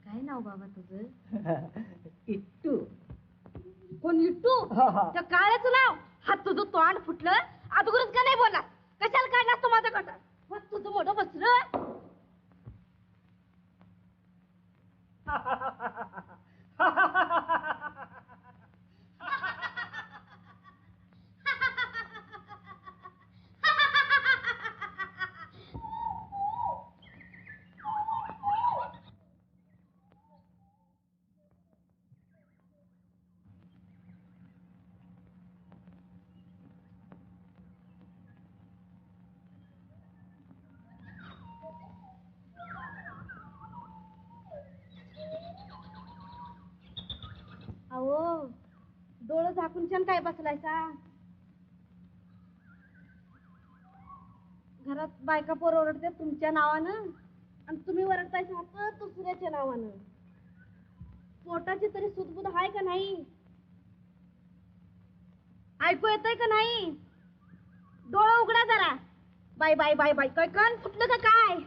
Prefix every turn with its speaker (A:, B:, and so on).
A: काय नाव बाबा तुझं?
B: इट्टू.
A: कोण इट्टू? त्या काळ्याचं नाव? हात तुझं तोंड फुटलं, अगोदरच का नाही बोलला? कशाला काढलास तू माझ्याकडं? मग तुझं मोठं बसलं. अहो, डोळं झाकून छान काय बसलायसा? घरात बायका पोर ओरडते तुमच्या नावानं आणि तुम्ही ओरडतायसा तर दुसऱ्याच्या नावानं. पोटाची तरी सुदबुद हाय का नाही? ऐकू येतंय का नाही? डोळं उघडा जरा. Bye bye bye bye. काय कान फुटलं का काय?